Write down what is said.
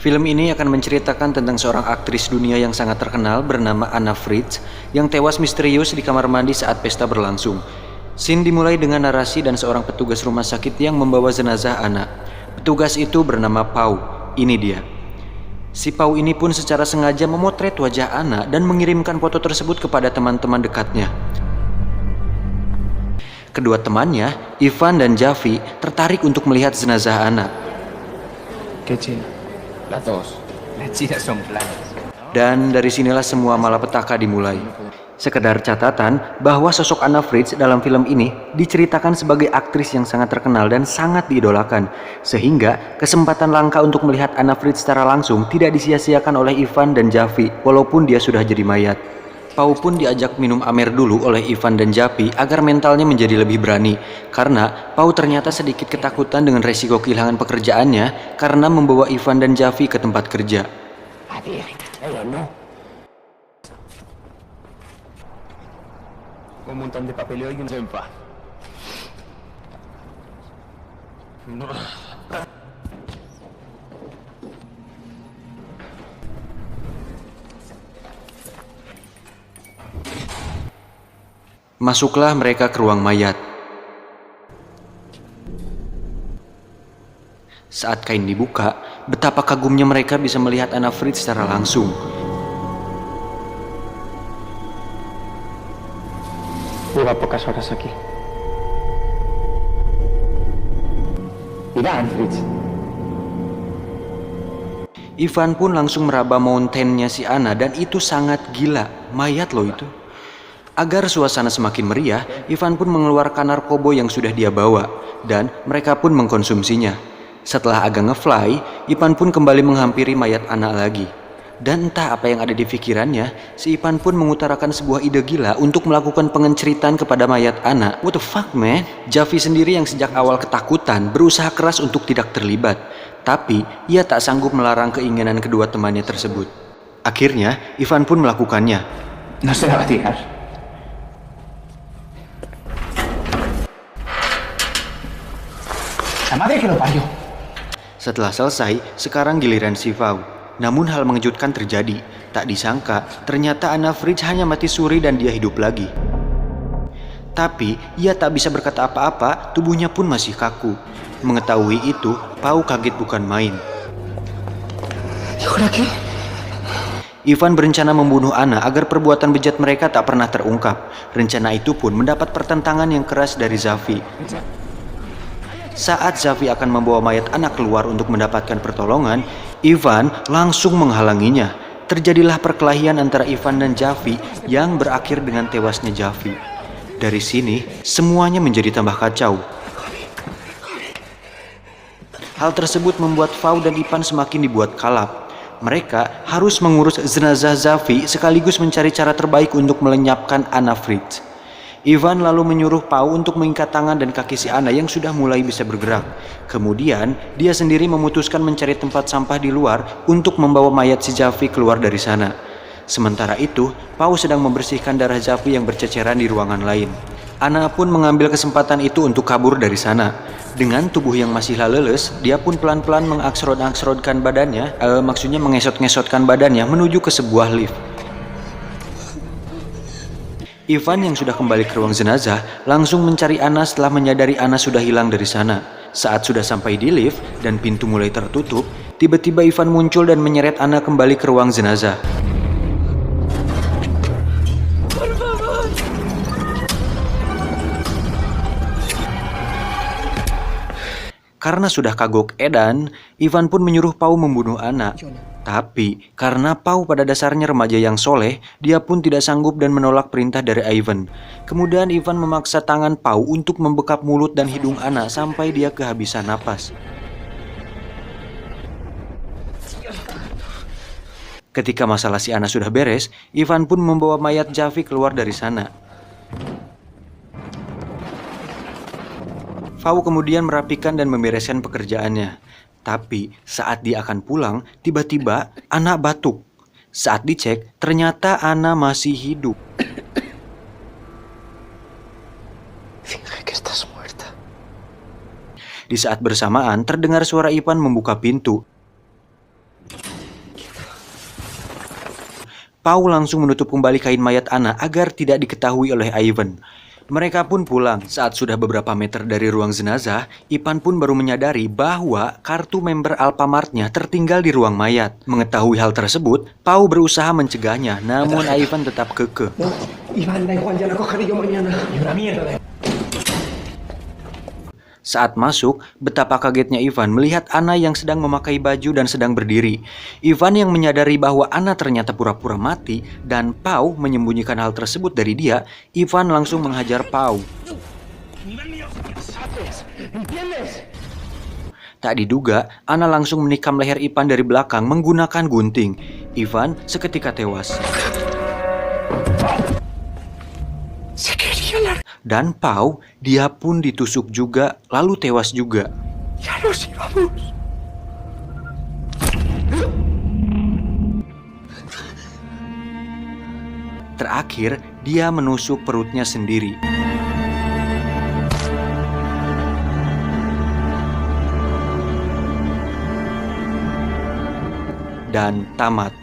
Film ini akan menceritakan tentang seorang aktris dunia yang sangat terkenal bernama Anna Fritz yang tewas misterius di kamar mandi saat pesta berlangsung. Scene dimulai dengan narasi dan seorang petugas rumah sakit yang membawa jenazah Anna. Petugas itu bernama Pau. Ini dia. Si Pau ini pun secara sengaja memotret wajah Anna dan mengirimkan foto tersebut kepada teman-teman dekatnya. Kedua temannya, Ivan dan Javi, tertarik untuk melihat jenazah Anna. ¿Qué China? Las dos. Las chinas son planas. Dan dari sinilah semua malapetaka dimulai. Sekedar catatan bahwa sosok Anna Fritz dalam film ini diceritakan sebagai aktris yang sangat terkenal dan sangat diidolakan, sehingga kesempatan langka untuk melihat Anna Fritz secara langsung tidak disia-siakan oleh Ivan dan Javi walaupun dia sudah jadi mayat. Pau pun diajak minum amer dulu oleh Ivan dan Javi agar mentalnya menjadi lebih berani, karena Pau ternyata sedikit ketakutan dengan resiko kehilangan pekerjaannya karena membawa Ivan dan Javi ke tempat kerja. Un montón de papeleo y un sempa. No. Masuklah mereka ke ruang mayat. Saat kain dibuka, betapa kagumnya mereka bisa melihat Anna Fritz secara langsung. Lleva pocas horas aquí. Mira, Fritz. Ivan pun langsung meraba mountain-nya si Anna dan itu sangat gila. Mayat loh itu. Agar suasana semakin meriah, Ivan pun mengeluarkan narkoba yang sudah dia bawa dan mereka pun mengkonsumsinya. Setelah agak ngefly, Ivan pun kembali menghampiri mayat Anna lagi. Dan entah apa yang ada di pikirannya, si Ivan pun mengutarakan sebuah ide gila untuk melakukan pengenceritan kepada mayat Anna. What the fuck man? Javi sendiri yang sejak awal ketakutan berusaha keras untuk tidak terlibat. Tapi ia tak sanggup melarang keinginan kedua temannya tersebut. Akhirnya, Ivan pun melakukannya. No se la va a tirar. La madre que lo parió. Setelah selesai, sekarang giliran si Pau. Namun hal mengejutkan terjadi. Tak disangka, ternyata Anna Fritz hanya mati suri dan dia hidup lagi. Tapi, ia tak bisa berkata apa-apa, tubuhnya pun masih kaku. Mengetahui itu, Pau kaget bukan main. Ivan berencana membunuh Anna agar perbuatan bejat mereka tak pernah terungkap. Rencana itu pun mendapat pertentangan yang keras dari Javi. Saat Javi akan membawa mayat Anna keluar untuk mendapatkan pertolongan, Ivan langsung menghalanginya. Terjadilah perkelahian antara Ivan dan Javi yang berakhir dengan tewasnya Javi. Dari sini, semuanya menjadi tambah kacau. Hal tersebut membuat Pau dan Ivan semakin dibuat kalap. Mereka harus mengurus jenazah Javi sekaligus mencari cara terbaik untuk melenyapkan Anna Fritz. Ivan lalu menyuruh Pau untuk mengikat tangan dan kaki si Anna yang sudah mulai bisa bergerak. Kemudian, dia sendiri memutuskan mencari tempat sampah di luar untuk membawa mayat si Javi keluar dari sana. Sementara itu, Pau sedang membersihkan darah Javi yang berceceran di ruangan lain. Anna pun mengambil kesempatan itu untuk kabur dari sana. Dengan tubuh yang masih leles, dia pun pelan-pelan mengesot-ngesotkan badannya, maksudnya mengesot-ngesotkan badannya menuju ke sebuah lift. Ivan yang sudah kembali ke ruang jenazah langsung mencari Anna setelah menyadari Anna sudah hilang dari sana. Saat sudah sampai di lift dan pintu mulai tertutup, tiba-tiba Ivan muncul dan menyeret Anna kembali ke ruang jenazah. Karena sudah kagok edan, Ivan pun menyuruh Pau membunuh Anna. Tapi, karena Pau pada dasarnya remaja yang soleh, dia pun tidak sanggup dan menolak perintah dari Ivan. Kemudian Ivan memaksa tangan Pau untuk membekap mulut dan hidung Anna sampai dia kehabisan napas. Ketika masalah si Anna sudah beres, Ivan pun membawa mayat Javi keluar dari sana. Pau kemudian merapikan dan membereskan pekerjaannya. Tapi saat dia akan pulang, tiba-tiba Anna batuk. Saat dicek, ternyata Anna masih hidup. Finge que estás muerta. Di saat bersamaan, terdengar suara Ivan membuka pintu. Pau langsung menutup kembali kain mayat Anna agar tidak diketahui oleh Ivan. Mereka pun pulang. Saat sudah beberapa meter dari ruang jenazah, Ivan pun baru menyadari bahwa kartu member Alfamart-nya tertinggal di ruang mayat. Mengetahui hal tersebut, Pau berusaha mencegahnya, namun Ivan tetap kekeh. No, Iván, da igual, ya la cogeré yo mañana. Y una mierda de... Saat masuk, betapa kagetnya Ivan melihat Anna yang sedang memakai baju dan sedang berdiri. Ivan yang menyadari bahwa Anna ternyata pura-pura mati dan Pau menyembunyikan hal tersebut dari dia, Ivan langsung menghajar Pau. Tak diduga, Anna langsung menikam leher Ivan dari belakang menggunakan gunting. Ivan seketika tewas. Dan Pau, dia pun ditusuk juga, lalu tewas juga. Ya nos íbamos. Terakhir, dia menusuk perutnya sendiri. Dan tamat.